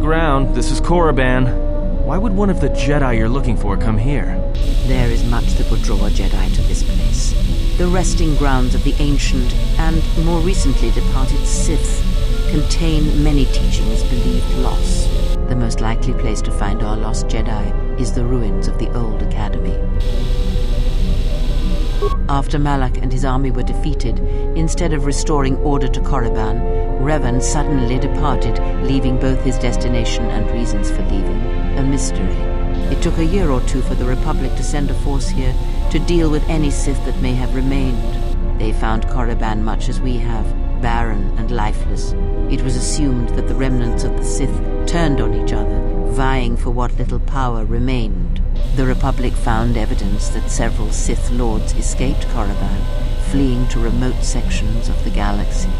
ground. This is Korriban. Why would one of the Jedi you're looking for come here? There is much that would draw a Jedi to this place. The resting grounds of the ancient and more recently departed Sith contain many teachings believed lost. The most likely place to find our lost Jedi is the ruins of the old Academy. After Malak and his army were defeated, instead of restoring order to Korriban, Revan suddenly departed, leaving both his destination and reasons for leaving a mystery. It took a year or two for the Republic to send a force here to deal with any Sith that may have remained. They found Korriban much as we have, barren and lifeless. It was assumed that the remnants of the Sith turned on each other, vying for what little power remained. The Republic found evidence that several Sith Lords escaped Korriban, fleeing to remote sections of the galaxy.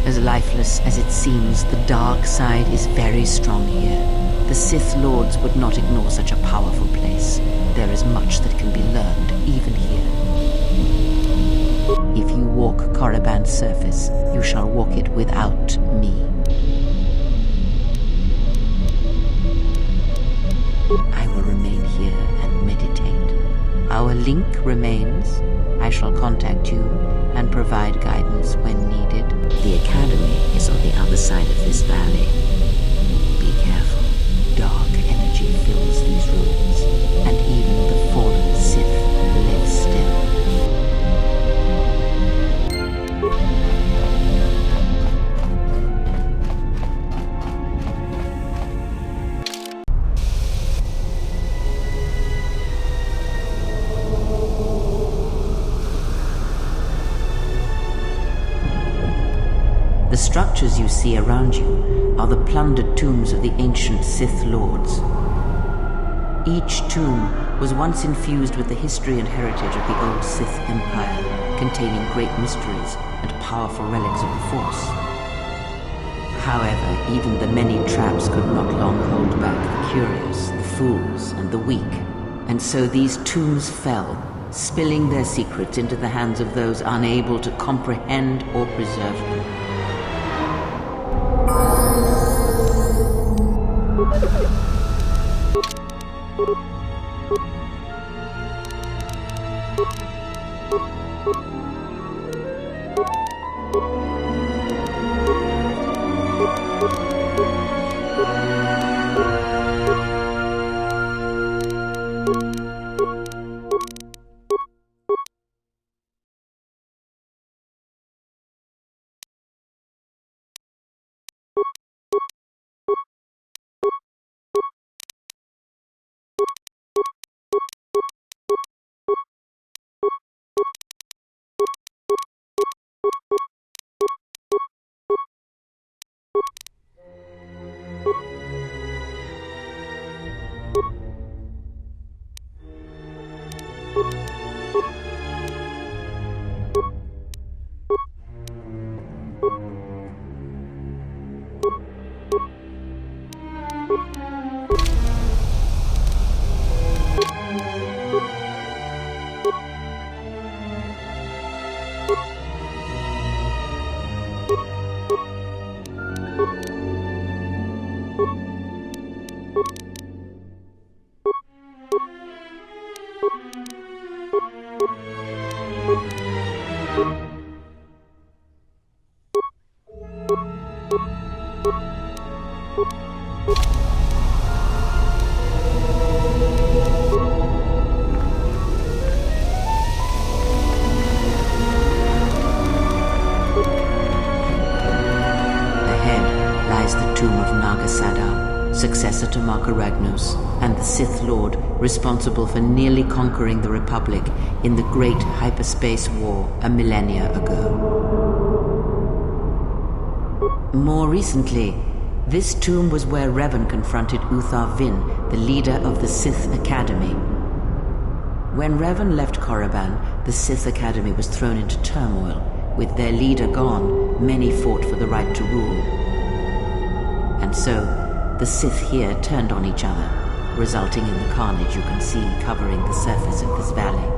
As lifeless as it seems, the dark side is very strong here. The Sith Lords would not ignore such a powerful place. There is much that can be learned, even here. If you walk Korriban's surface, you shall walk it without me. I will remain here and meditate. Our link remains. I shall contact you and provide guidance when needed. The Academy is on the other side of this valley. Be careful. Dark energy fills these ruins, and even the fallen Sith live still. The structures you see around you are the plundered tombs of the ancient Sith Lords. Each tomb was once infused with the history and heritage of the old Sith Empire, containing great mysteries and powerful relics of the Force. However, even the many traps could not long hold back the curious, the fools, and the weak, and so these tombs fell, spilling their secrets into the hands of those unable to comprehend or preserve them. Successor to Marka Ragnos, and the Sith Lord responsible for nearly conquering the Republic in the Great Hyperspace War a millennia ago. More recently, this tomb was where Revan confronted Uthar Vin, the leader of the Sith Academy. When Revan left Korriban, the Sith Academy was thrown into turmoil. With their leader gone, many fought for the right to rule. And so, the Sith here turned on each other, resulting in the carnage you can see covering the surface of this valley.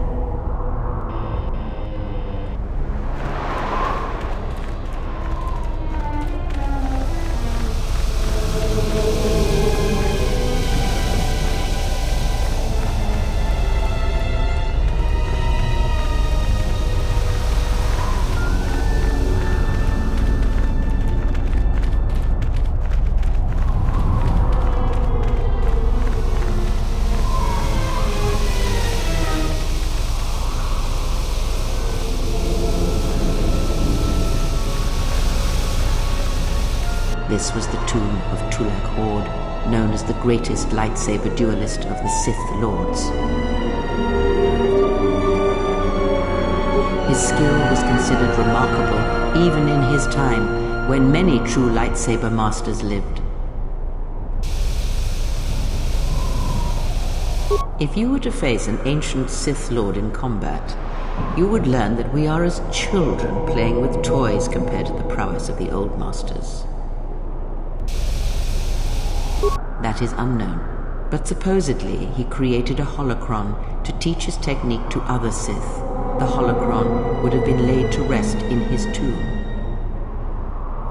This was the tomb of Tulak Hord, known as the greatest lightsaber duelist of the Sith Lords. His skill was considered remarkable even in his time, when many true lightsaber masters lived. If you were to face an ancient Sith Lord in combat, you would learn that we are as children playing with toys compared to the prowess of the old masters. That is unknown, but supposedly he created a holocron to teach his technique to other Sith. The holocron would have been laid to rest in his tomb.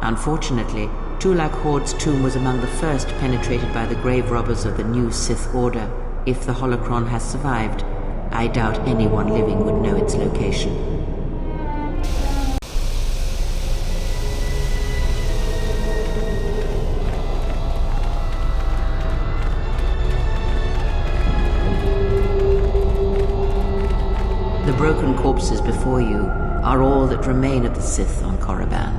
Unfortunately, Tulak Hord's tomb was among the first penetrated by the grave robbers of the new Sith Order. If the holocron has survived, I doubt anyone living would know its location. The broken corpses before you are all that remain of the Sith on Korriban.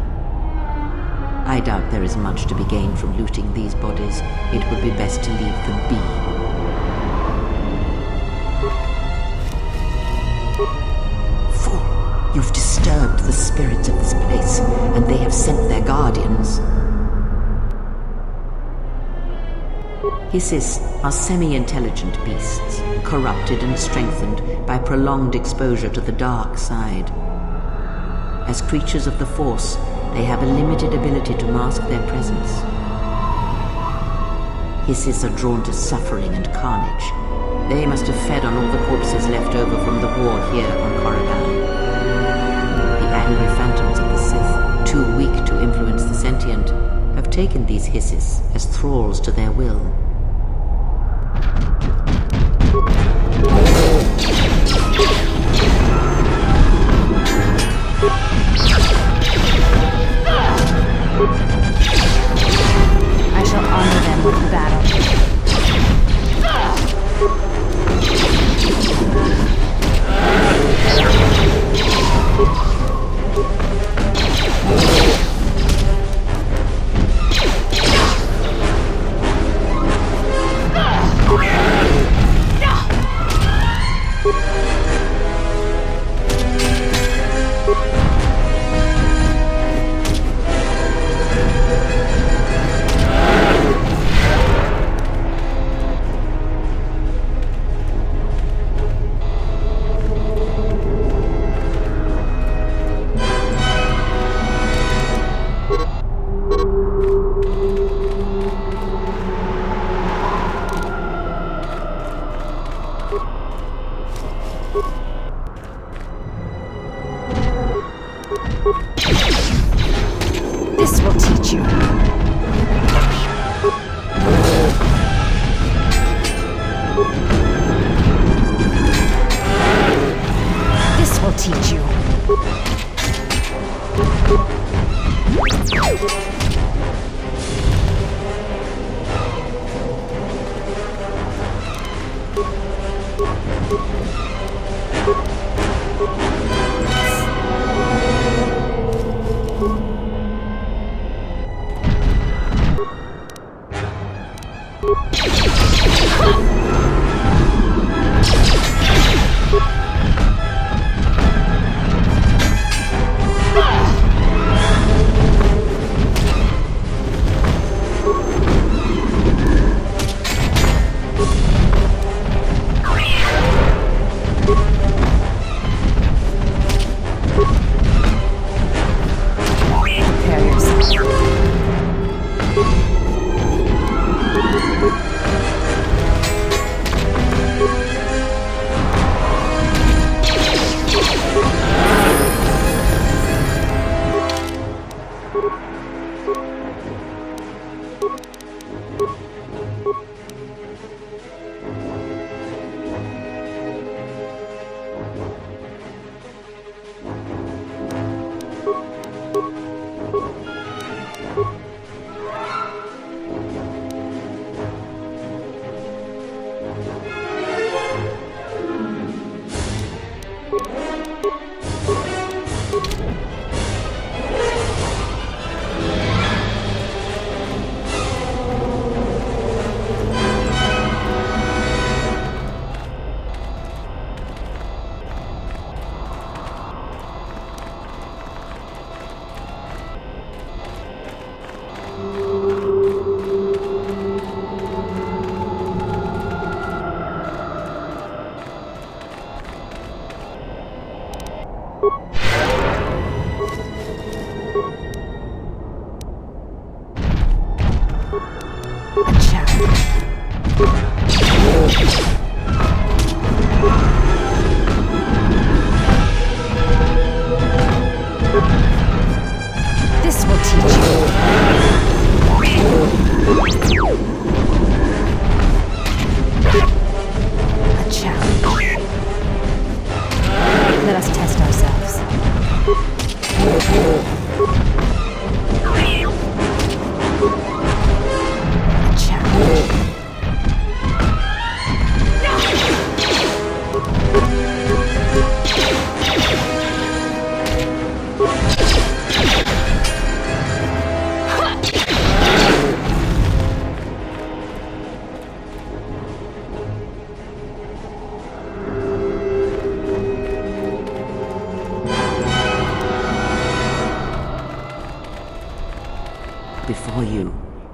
I doubt there is much to be gained from looting these bodies. It would be best to leave them be. You've disturbed the spirits of this place, and they have sent their guardians. Hissis are semi-intelligent beasts, corrupted and strengthened by prolonged exposure to the dark side. As creatures of the Force, they have a limited ability to mask their presence. Hissis are drawn to suffering and carnage. They must have fed on all the corpses left over from the war here on Korriban. Angry phantoms of the Sith, too weak to influence the sentient, have taken these Hissis as thralls to their will. I shall honor them with battle. This will teach you. This will teach you.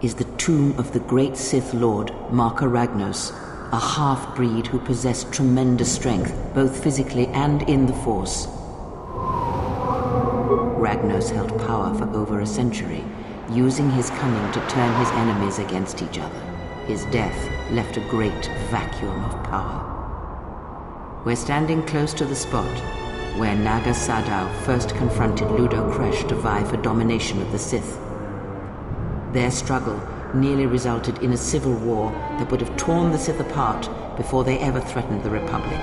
is the tomb of the great Sith Lord, Marka Ragnos, a half-breed who possessed tremendous strength, both physically and in the Force. Ragnos held power for over a century, using his cunning to turn his enemies against each other. His death left a great vacuum of power. We're standing close to the spot where Naga Sadow first confronted Ludo Kresh to vie for domination of the Sith. Their struggle nearly resulted in a civil war that would have torn the Sith apart before they ever threatened the Republic.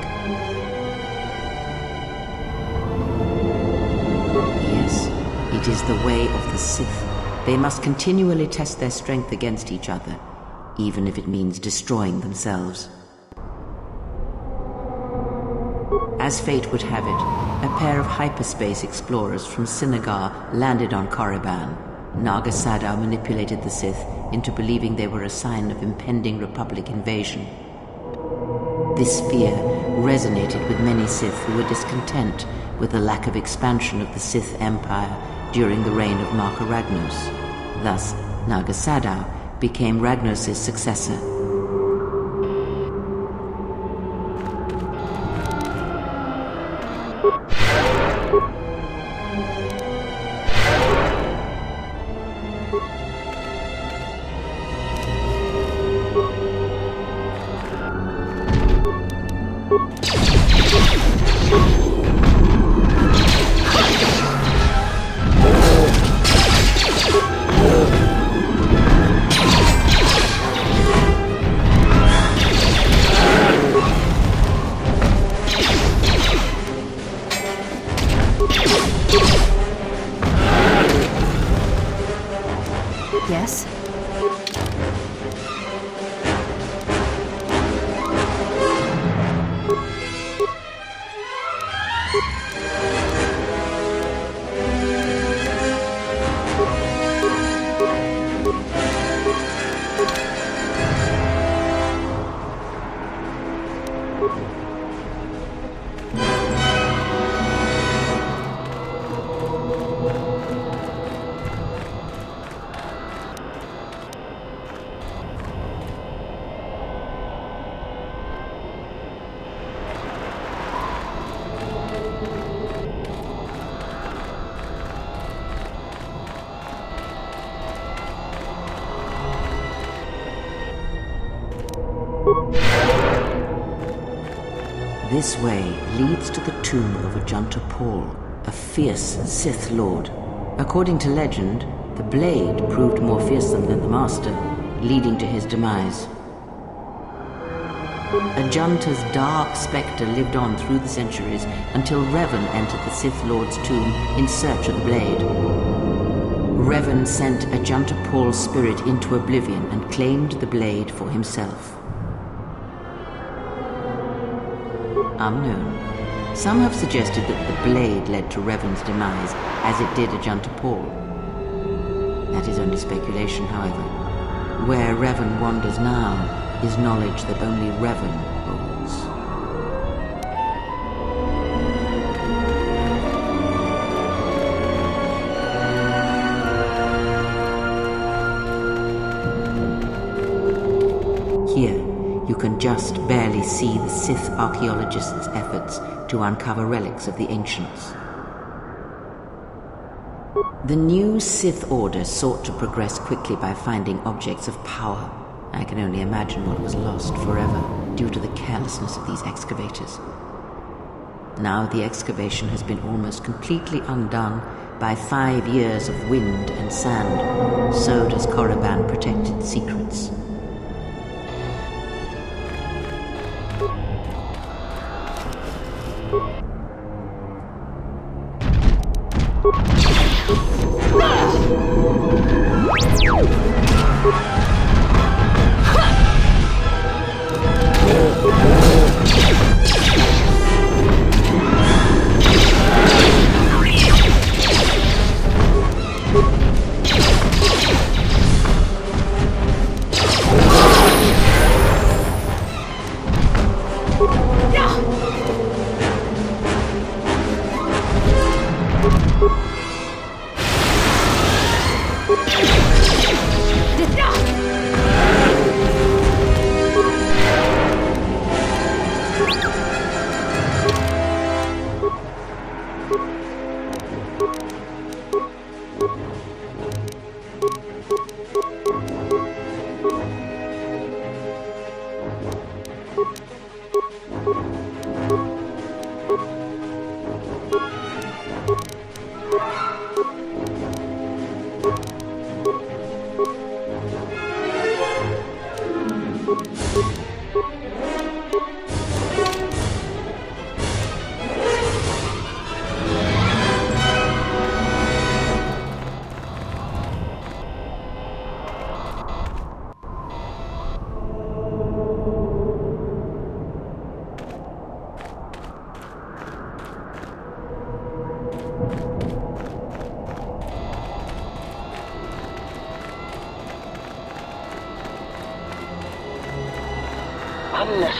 Yes, it is the way of the Sith. They must continually test their strength against each other, even if it means destroying themselves. As fate would have it, a pair of hyperspace explorers from Sinagar landed on Korriban. Naga Sadow manipulated the Sith into believing they were a sign of impending Republic invasion. This fear resonated with many Sith who were discontent with the lack of expansion of the Sith Empire during the reign of Marka Ragnos. Thus, Naga Sadow became Ragnos' successor. Yes? This way leads to the tomb of Ajunta Paul, a fierce Sith Lord. According to legend, the blade proved more fearsome than the Master, leading to his demise. Ajunta's dark spectre lived on through the centuries until Revan entered the Sith Lord's tomb in search of the blade. Revan sent Ajunta Paul's spirit into oblivion and claimed the blade for himself. Unknown. Some have suggested that the blade led to Revan's demise, as it did Ajunta Paul. That is only speculation, however. Where Revan wanders now is knowledge that only Revan holds. Here, you can just barely see the Sith archaeologists' efforts to uncover relics of the ancients. The new Sith Order sought to progress quickly by finding objects of power. I can only imagine what was lost forever due to the carelessness of these excavators. Now the excavation has been almost completely undone by 5 years of wind and sand. So does Korriban protect its secrets.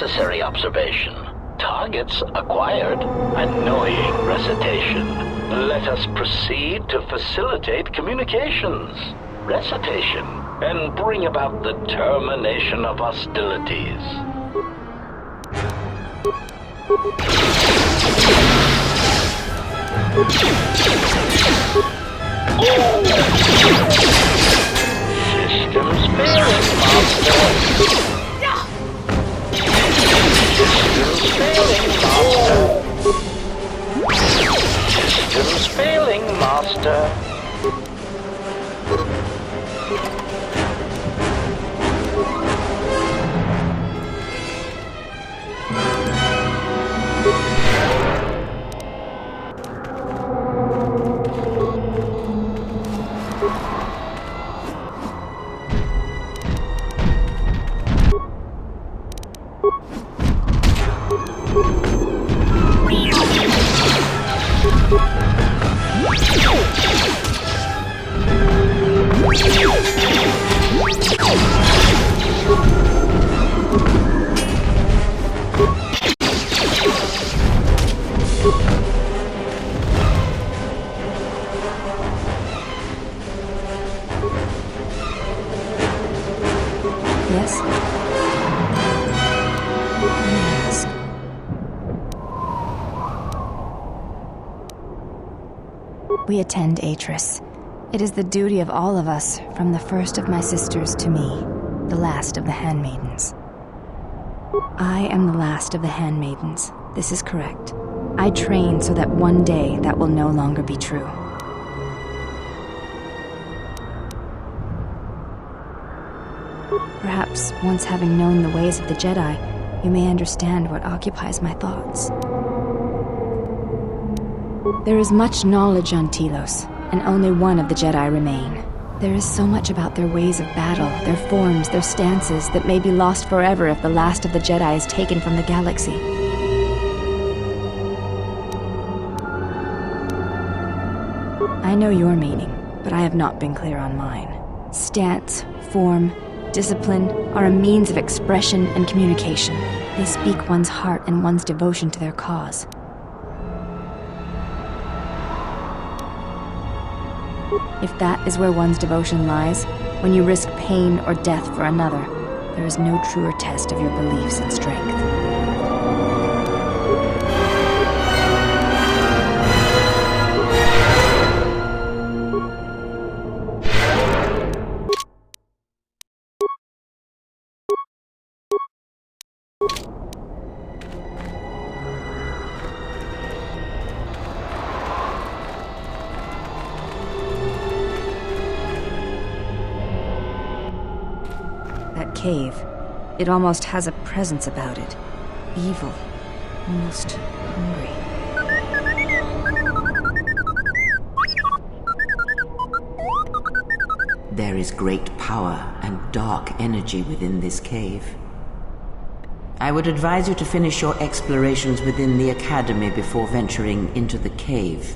Necessary observation. Targets acquired. Annoying recitation. Let us proceed to facilitate communications. Recitation. And bring about the termination of hostilities. Systems failing, Master. Systems failing, Master. Systems failing, Master. Yes? Yes. We attend Atris. It is the duty of all of us, from the first of my sisters to me, the last of the Handmaidens. I am the last of the Handmaidens. This is correct. I train so that one day that will no longer be true. Perhaps, once having known the ways of the Jedi, you may understand what occupies my thoughts. There is much knowledge on Telos, and only one of the Jedi remain. There is so much about their ways of battle, their forms, their stances, that may be lost forever if the last of the Jedi is taken from the galaxy. I know your meaning, but I have not been clear on mine. Stance, form, discipline are a means of expression and communication. They speak one's heart and one's devotion to their cause. If that is where one's devotion lies, when you risk pain or death for another, there is no truer test of your beliefs and strength. That cave, it almost has a presence about it. Evil, almost hungry. There is great power and dark energy within this cave. I would advise you to finish your explorations within the Academy before venturing into the cave.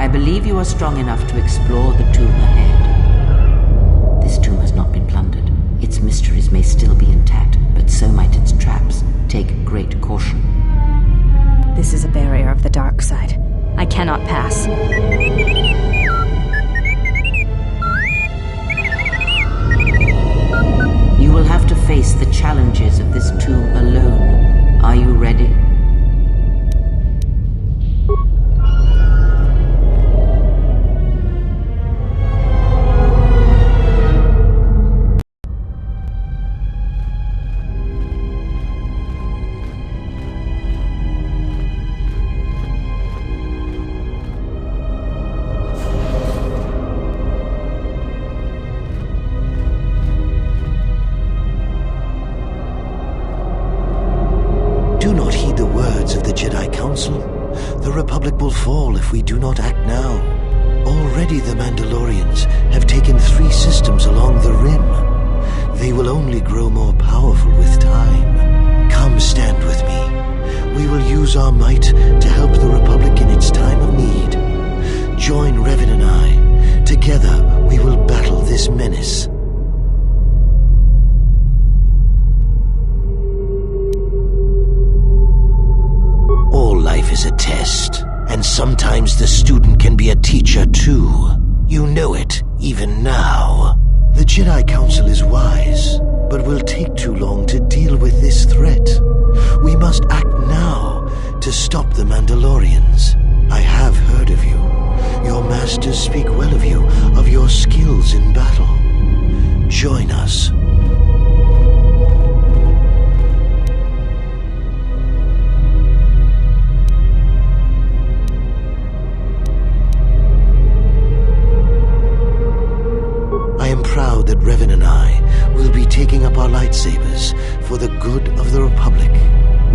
I believe you are strong enough to explore the tomb ahead. This tomb has not been plundered. Its mysteries may still be intact, but so might its traps. Take great caution. This is a barrier of the dark side. I cannot pass. You will have to face the challenges of this tomb alone. Are you ready? Do not heed the words of the Jedi Council. The Republic will fall if we do not act now. Already the Mandalorians have taken 3 systems along the rim. They will only grow more powerful with time. Come stand with me. We will use our might to help the Republic in its time of need. Join Revan and I. Together we will battle this menace. All life is a test, and sometimes the student can be a teacher too. You know it, even now. The Jedi Council is wise, but will take too long to deal with this threat. We must act now to stop the Mandalorians. I have heard of you. Your masters speak well of your skills in battle. Join us. I am proud that Revan and I will be taking up our lightsabers for the good of the Republic.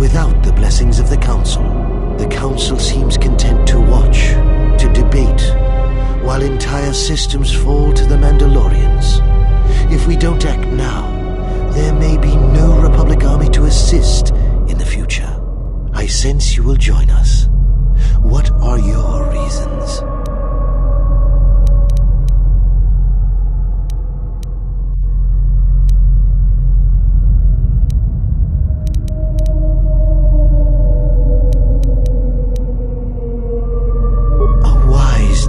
Without the blessings of the Council seems content to watch, to debate, while entire systems fall to the Mandalorians. If we don't act now, there may be no Republic army to assist in the future. I sense you will join us. What are your reasons?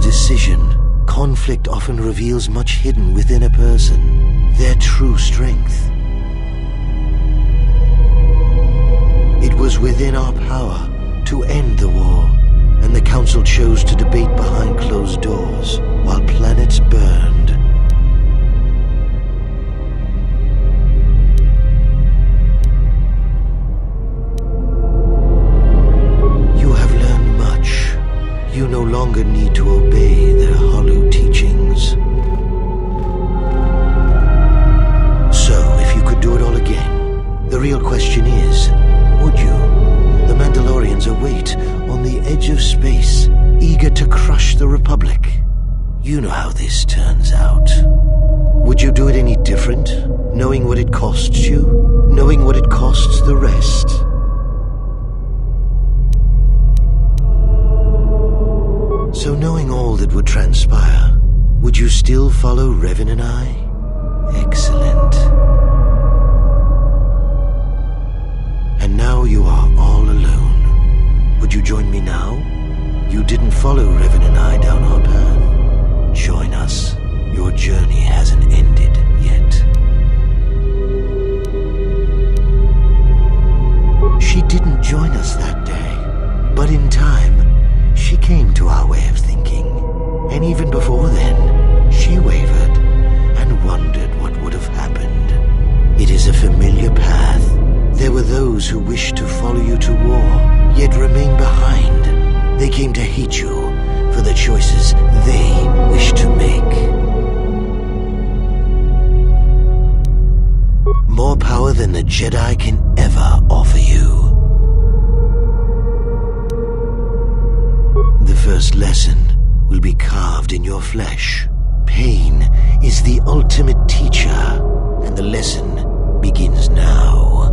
Decision. Conflict often reveals much hidden within a person, their true strength. It was within our power to end the war, and the Council chose to debate behind closed doors while planets burned. You have learned much. You no longer need to obey their hollow teachings. So, if you could do it all again, the real question is, would you? The Mandalorians await on the edge of space, eager to crush the Republic. You know how this turns out. Would you do it any different, knowing what it costs you, knowing what it costs the rest? So knowing all that would transpire, would you still follow Revan and I? Excellent. And now you are all alone. Would you join me now? You didn't follow Revan and I down our path. Join us. Your journey hasn't ended yet. She didn't join us that day, but in time, she came to our way of thinking, and even before then, she wavered and wondered what would have happened. It is a familiar path. There were those who wished to follow you to war, yet remain behind. They came to hate you for the choices they wished to make. More power than the Jedi can ever offer you. The first lesson will be carved in your flesh. Pain is the ultimate teacher, and the lesson begins now.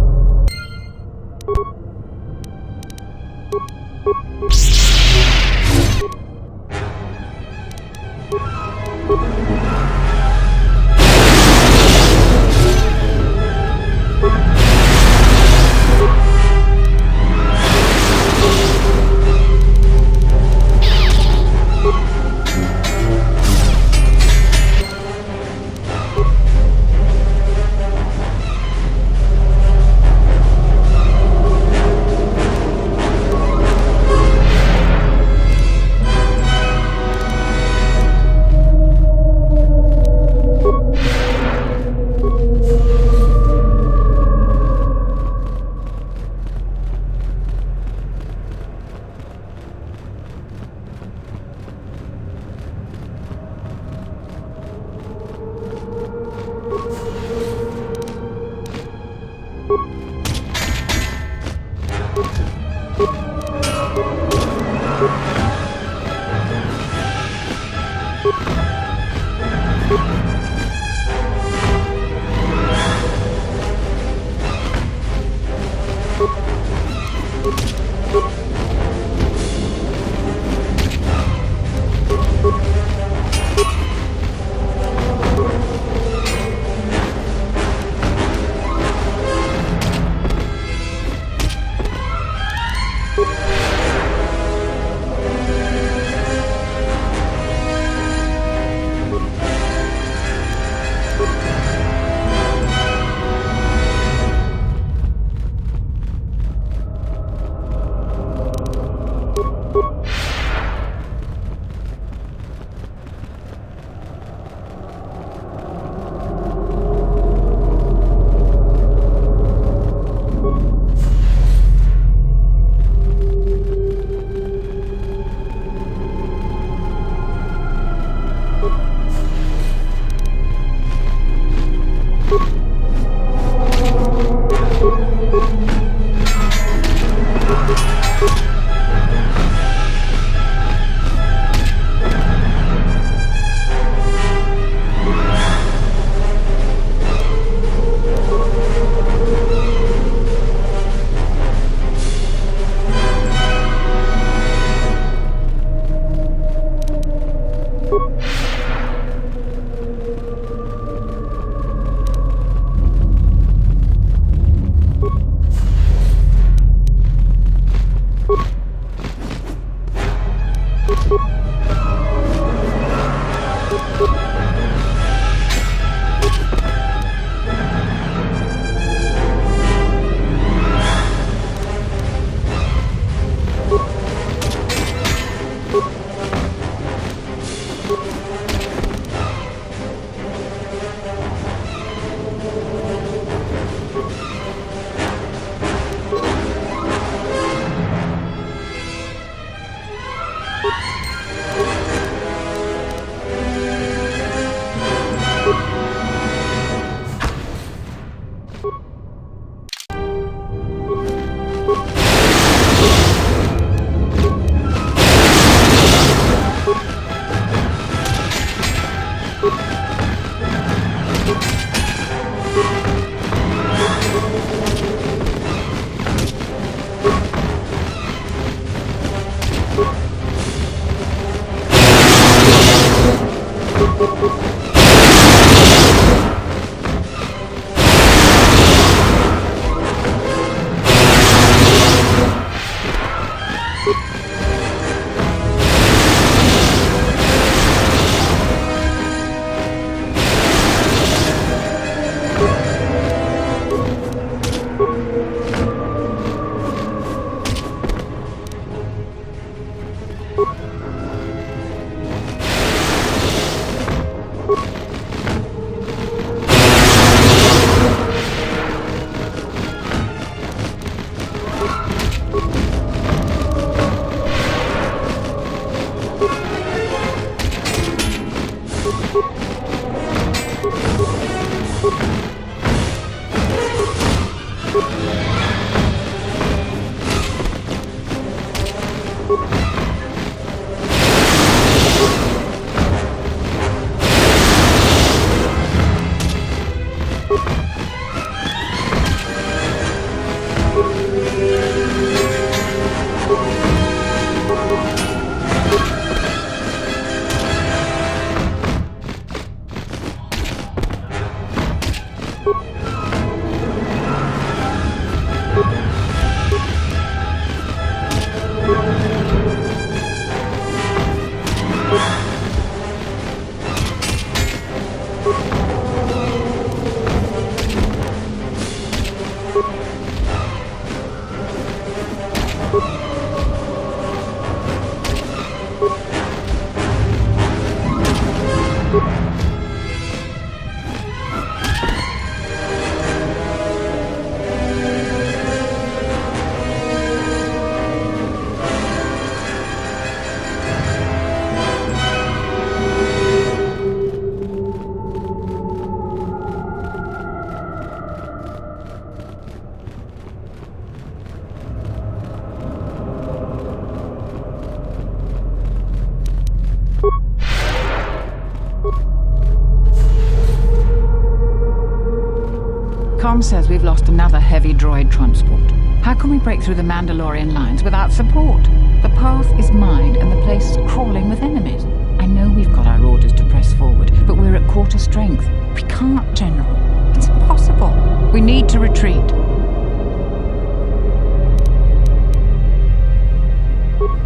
Com says we've lost another heavy droid transport. How can we break through the Mandalorian lines without support? The path is mined and the place is crawling with enemies. I know we've got our orders to press forward, but we're at quarter strength. We can't, General. It's impossible. We need to retreat.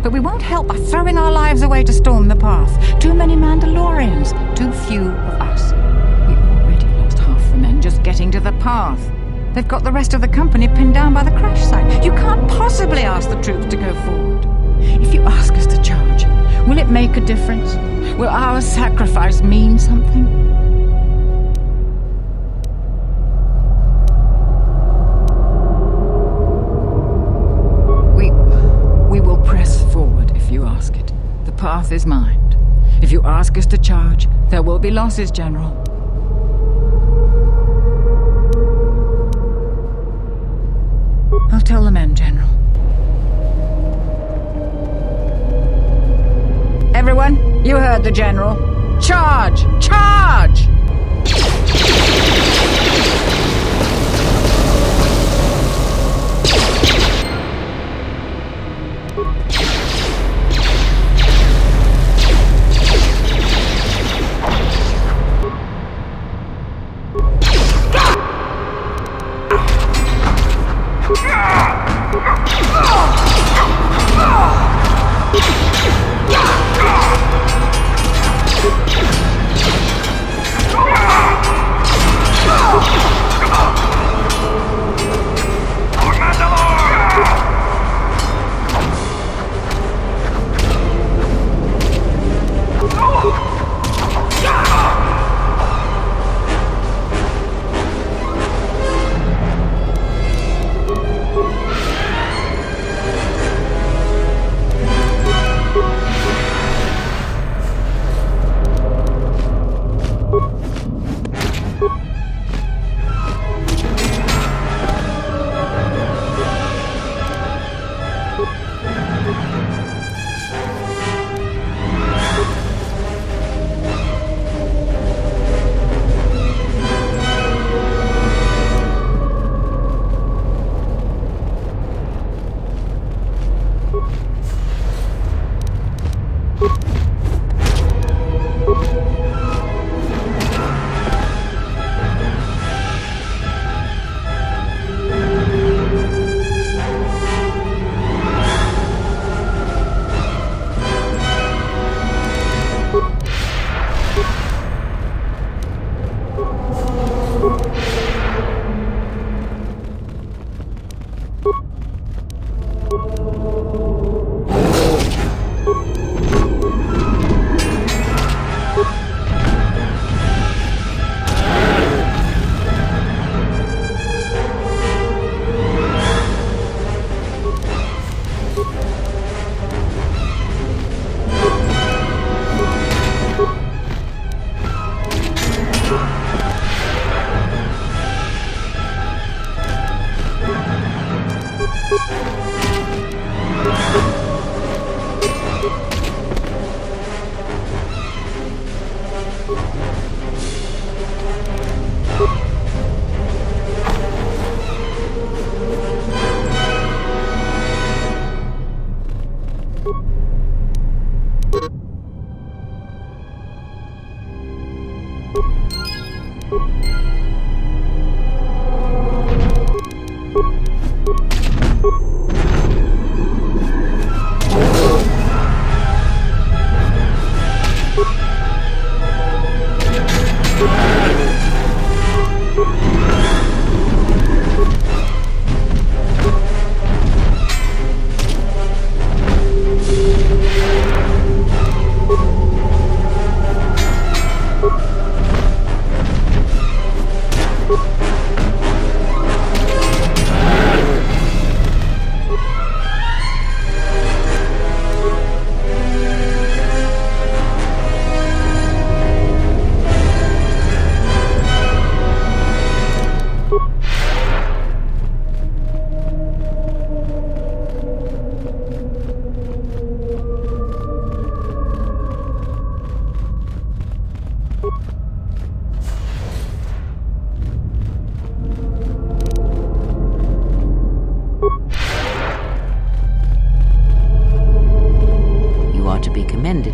But we won't help by throwing our lives away to storm the path. Too many Mandalorians, too few of us. We already lost half the men just getting to the path. They've got the rest of the company pinned down by the crash site. You can't possibly ask the troops to go forward. If you ask us to charge, will it make a difference? Will our sacrifice mean something? We will press forward if you ask it. The path is mined. If you ask us to charge, there will be losses, General. I'll tell the men, General. Everyone, you heard the General. Charge! Charge!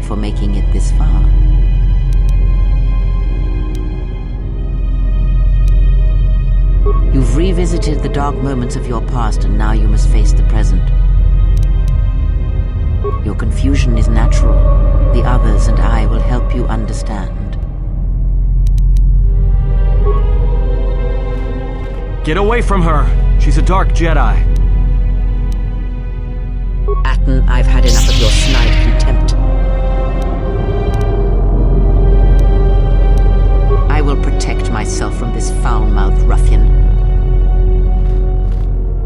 for making it this far. You've revisited the dark moments of your past, and now you must face the present. Your confusion is natural. The others and I will help you understand. Get away from her! She's a dark Jedi. Atten, I've had enough of your snide contempt. I will protect myself from this foul-mouthed ruffian.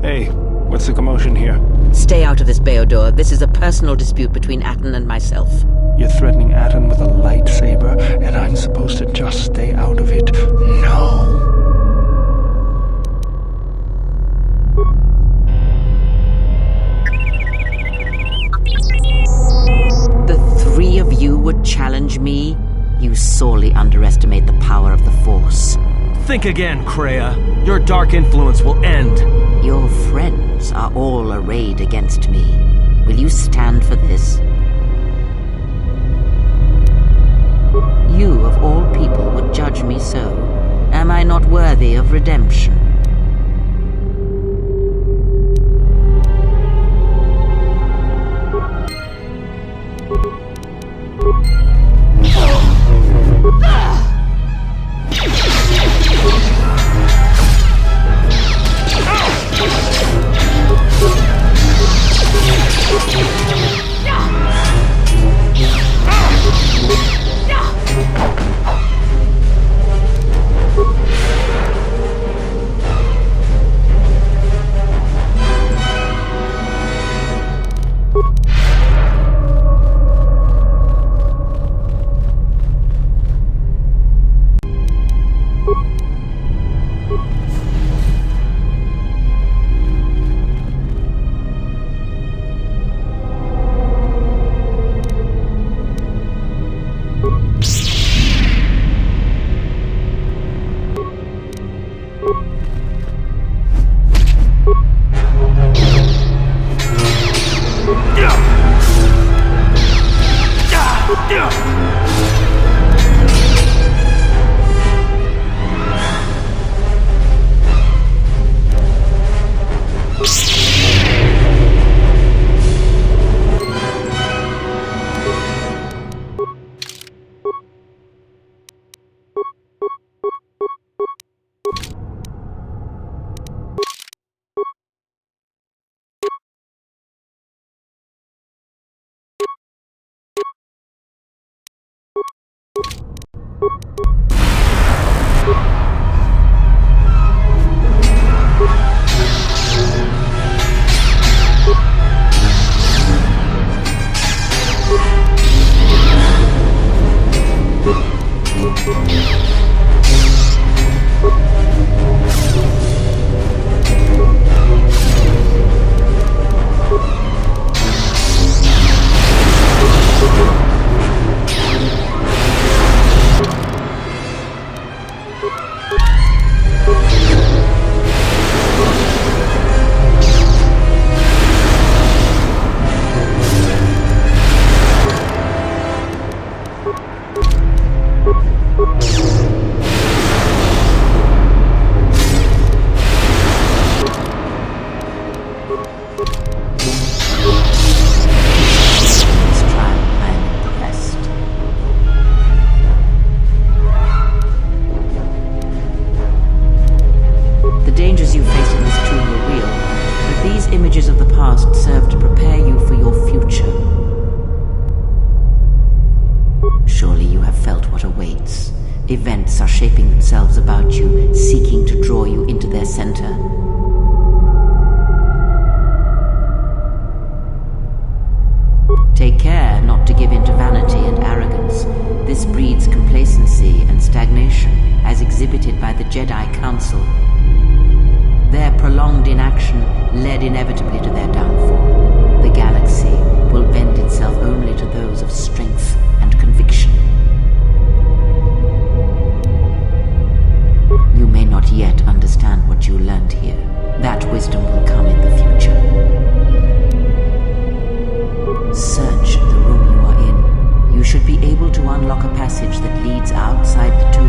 Hey, what's the commotion here? Stay out of this, Bao-Dur. This is a personal dispute between Atten and myself. You're threatening Atten with a lightsaber, and I'm supposed to just stay out of it. No. The three of you would challenge me? You sorely underestimate the power of the Force. Think again, Kreia. Your dark influence will end. Your friends are all arrayed against me. Will you stand for this? You, of all people, would judge me so. Am I not worthy of redemption? Events are shaping themselves about you, seeking to draw you into their center. Take care not to give in to vanity and arrogance. This breeds complacency and stagnation, as exhibited by the Jedi Council. Their prolonged inaction led inevitably to their downfall. The galaxy will bend itself only to those of strength and conviction. You may not yet understand what you learned here. That wisdom will come in the future. Search the room you are in. able to unlock a passage that leads outside the tomb.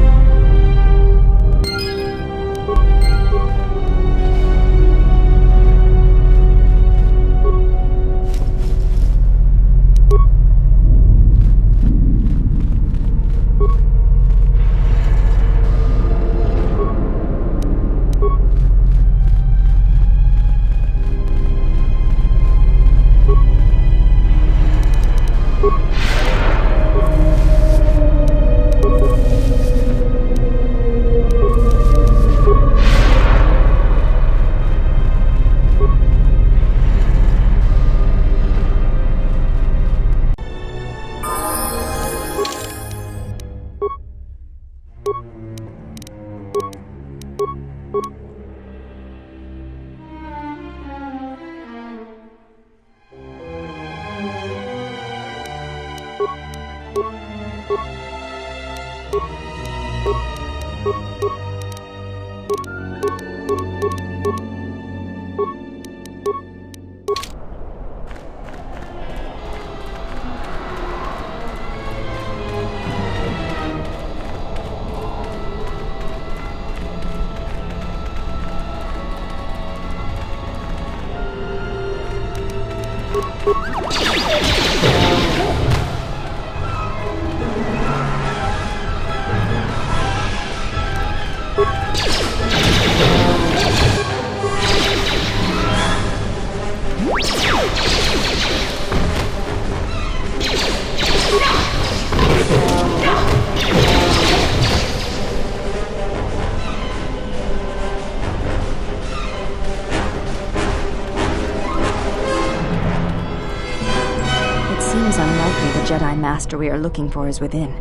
Jedi Master we are looking for is within.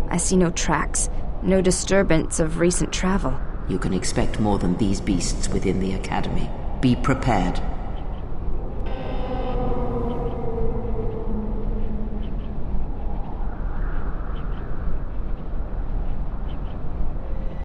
I see no tracks, no disturbance of recent travel. You can expect more than these beasts within the Academy. Be prepared.